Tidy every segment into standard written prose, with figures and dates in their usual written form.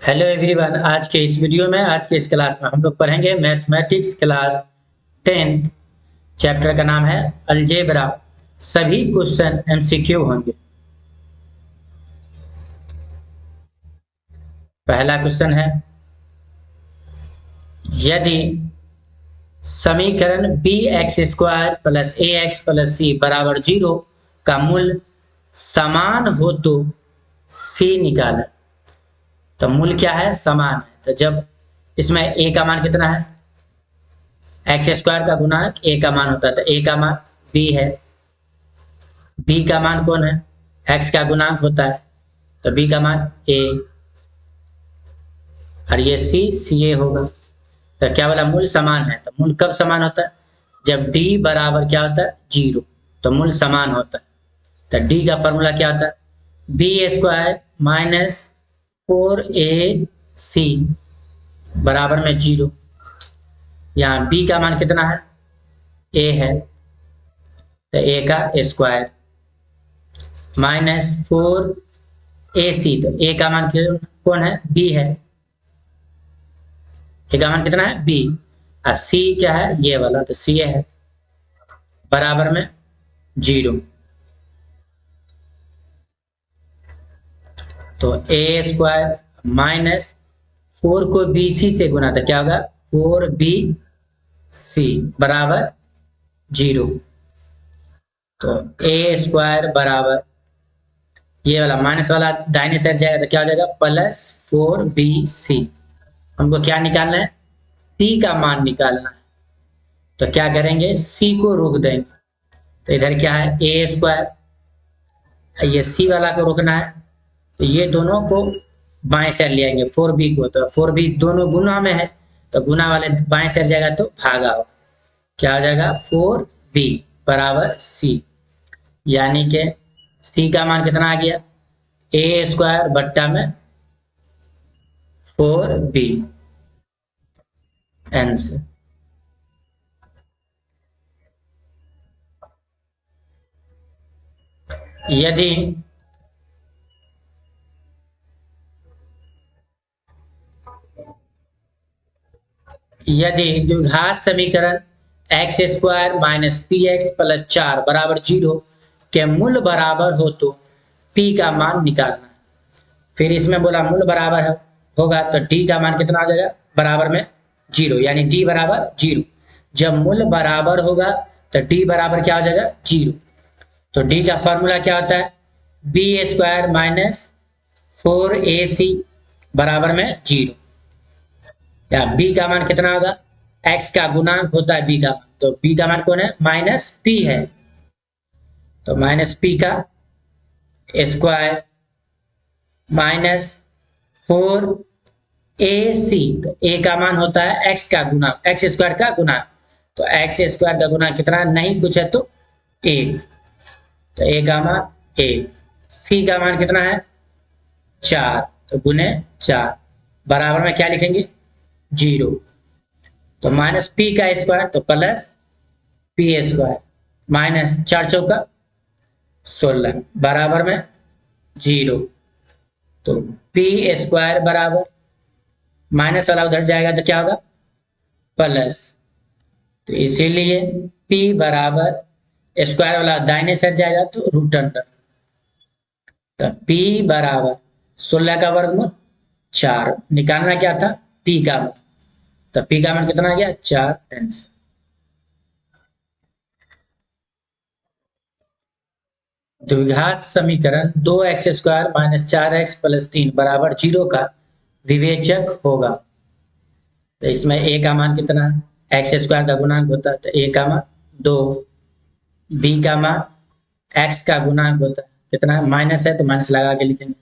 Hello everyone. आज के इस वीडियो में आज के इस क्लास में हम लोग पढ़ेंगे मैथमेटिक्स क्लास 10th। चैप्टर का नाम है अलजेब्रा। सभी क्वेश्चन एमसीक्यू होंगे। पहला क्वेश्चन है, यदि समीकरण बी एक्स स्क्वायर प्लस ए एक्स प्लस सी बराबर 0 का मूल्य समान हो तो सी निकालें। तो मूल्य क्या है? समान है। तो जब इसमें ए का मान कितना है? एक्स स्क्वायर का गुणांक ए का मान होता है, तो ए का मान बी है। बी का मान कौन है? एक्स का गुणांक होता है, तो बी का मान ए। और ये सी ए होगा। तो क्या बोला? मूल्य समान है। तो मूल्य कब समान होता है? जब डी बराबर क्या होता है? 0। तो मूल्य समान होता है। तो डी का फॉर्मूला क्या होता है? बी स्क्वायर माइनस 4ac बराबर में 0। यहाँ बी का मान कितना है? ए है, तो ए का स्क्वायर माइनस 4ac। तो ए का मान कौन है? बी है। ए का मान कितना है? बी। और सी क्या है? ये वाला, तो सी है बराबर में 0। तो ए स्क्वायर माइनस 4 को बी सी से गुना, तो क्या होगा? 4bc बराबर 0। तो ए स्क्वायर बराबर ये वाला माइनस वाला दाहिने साइड जाएगा, तो क्या हो जाएगा? Plus 4bc। हमको क्या निकालना है? सी का मान निकालना है। तो क्या करेंगे? सी को रोक देंगे। तो इधर क्या है? ए स्क्वायर, ये सी वाला को रोकना है, तो ये दोनों को बाएं साइड ले आएंगे 4b को। तो 4b दोनों गुना में है, तो गुना वाले बाएं साइड जाएगा तो भागा हो। क्या हो जाएगा? 4b बराबर सी। यानी कि सी का मान कितना आ गया? ए स्क्वायर बट्टा में 4b। आंसर। यदि यदि द्विघात समीकरण x square minus P x plus 4 बराबर 0 के मूल्य बराबर हो तो पी का मान निकालना है। फिर इसमें बोला मूल्य बराबर है होगा, तो डी का मान कितना आ जाएगा? बराबर में 0, यानी डी बराबर 0। जब मूल्य बराबर होगा तो डी बराबर क्या हो जाएगा? 0। तो डी का फॉर्मूला क्या होता है? बी स्क्वायर माइनस 4ac बराबर में 0। या बी का मान कितना होगा? एक्स का गुणांक होता है बी का मान, तो बी का मान कौन है? माइनस पी है। तो माइनस पी का स्क्वायर माइनस 4ac। तो ए का मान होता है एक्स का गुणांक, एक्स स्क्वायर का गुणांक। तो एक्स स्क्वायर का गुणांक कितना? नहीं कुछ है तो 1। तो ए का मान 1। सी का मान कितना है? 4। तो गुने 4 बराबर में क्या लिखेंगे? 0। तो माइनस पी का स्क्वायर तो प्लस पी स्क्वायर माइनस 4 चौका 16 बराबर में 0। तो पी स्क्वायर बराबर माइनस वाला उधर जाएगा तो क्या होगा? प्लस। तो इसीलिए पी बराबर स्क्वायर वाला दाहिने साइड जाएगा तो रूट अंडर। तो पी बराबर 16 का वर्गमूल 4। निकालना क्या था? पी का मान। तो पी का मान कितना आ गया? 4। आंसर। द्विघात समीकरण 2x square minus 4x plus 3 बराबर 0 का विवेचक होगा। तो इसमें a का मान कितना है? एक्स स्क्वायर का गुणांक होता है, तो a का मान 2। b का मान x का गुणांक होता है, कितना है? माइनस है तो माइनस लगा के लिखेंगे।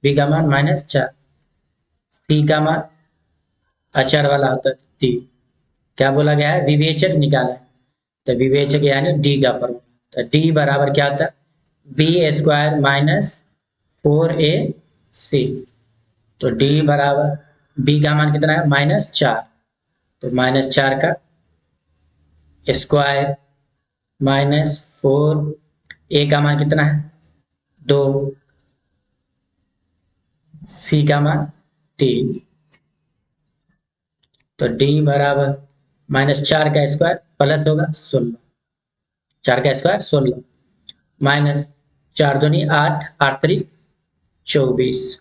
b का मान माइनस 4। c का मान अचर वाला होता है 3। क्या बोला गया है? विवेचक निकाला है। तो विवेचक यानी डी का फॉर्मूला। तो डी बराबर क्या होता है? B square minus 4ac। तो डी बराबर बी का मान कितना है? माइनस 4। तो माइनस 4 का स्क्वायर माइनस 4। ए का मान कितना है? 2। सी का मान डी। तो डी बराबर -4 का स्क्वायर प्लस होगा 16, 4 का स्क्वायर 16 माइनस 4 दूनी 8, 8 3 24।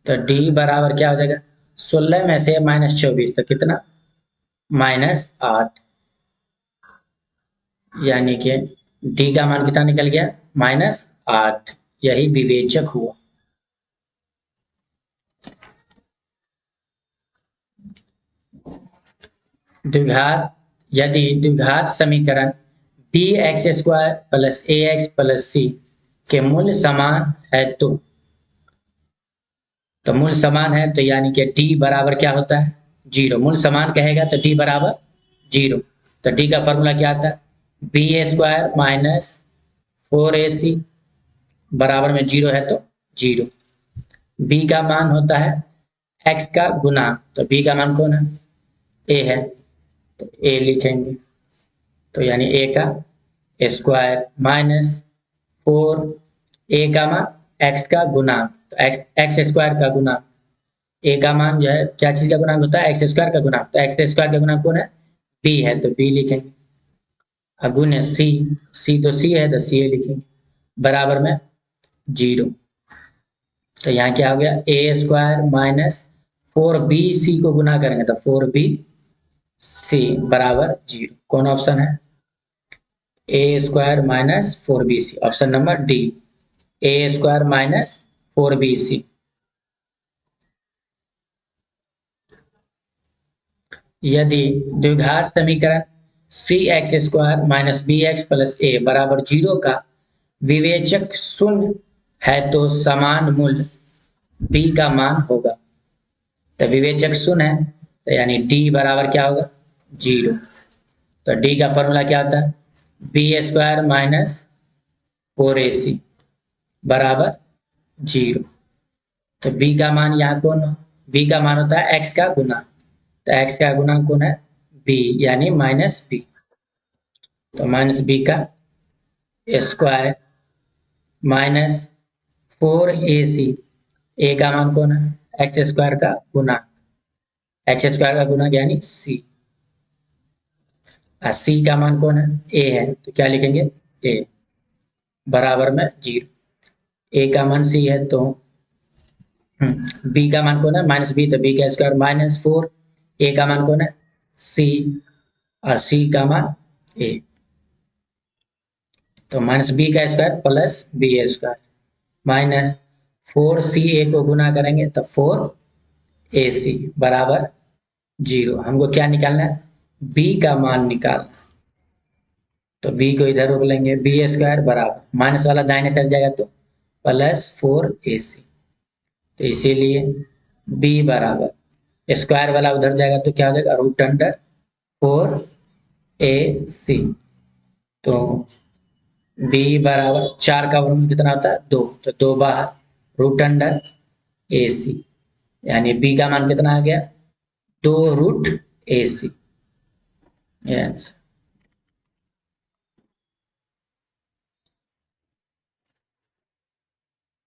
तो डी बराबर क्या हो जाएगा, 16 में से -24 तो कितना, -8, यानी कि डी का मान कितना निकल गया, -8। यही विवेचक हुआ। द्विघात, यदि द्विघात समीकरण bx² plus ax plus c के मूल्य समान है तो मूल्य समान है तो यानी कि d बराबर क्या होता है, 0। मूल्य समान कहेगा तो d बराबर 0। तो d का फॉर्मूला क्या आता है, ba² माइनस 4ac बराबर में 0 है तो 0। b का मान होता है x का गुना, तो b का मान कौन है, a है, तो a लिखेंगे। तो यानी a का स्क्वायर माइनस 4, a का मान x का गुणांक, तो x स्क्वायर का गुणांक, a का मान जो है क्या चीज का गुणांक होता है, x स्क्वायर का गुणांक, तो x स्क्वायर का गुणांक कौन है, b है, तो b लिखेंगे। अगुण c तो c है तो c लिखेंगे बराबर में 0। तो यहाँ क्या हो गया, a² माइनस 4bc को गुना करेंगे तो 4bc बराबर 0। कौन ऑप्शन है, a² minus 4bc, option number D, a² minus 4bc। यदि द्विघात समीकरण cx² minus bx plus a बराबर 0 का विवेचक शून्य है तो समान मूल्य b का मान होगा। तो विवेचक शून्य है तो यानी d बराबर क्या होगा, 0। तो d का फॉर्मूला क्या होता है, b² माइनस 4ac बराबर 0। तो b का मान यहाँ कौन, b का मान होता है x का गुना, तो x का गुना कौन है, b, यानी -b। तो -b का स्क्वायर माइनस 4ac, a का मान कौन है, x² का गुना, x² का गुना यानी c, c का मान कौन है, a है, तो क्या लिखेंगे, a बराबर में 0। a का मान c है तो b का मान कौन है, -b, तो b का स्क्वायर -4, a का मान कौन है, c, और c का मान a, तो -b का square plus b² minus 4ca को गुना करेंगे तो 4ac बराबर 0। हमको क्या निकालना है, b का मान निकालना, तो b को इधर रोक लेंगे, b² बराबर माइनस वाला दाहिने साइड जाएगा तो प्लस 4ac, तो इसीलिए b बराबर स्क्वायर वाला उधर जाएगा तो क्या हो जाएगा, √4ac। तो b बराबर 4 का वर्गमूल कितना होता है, 2, तो 2 बाहर √ac, यानी b का मान कितना आ गया, 2√ac। आंसर।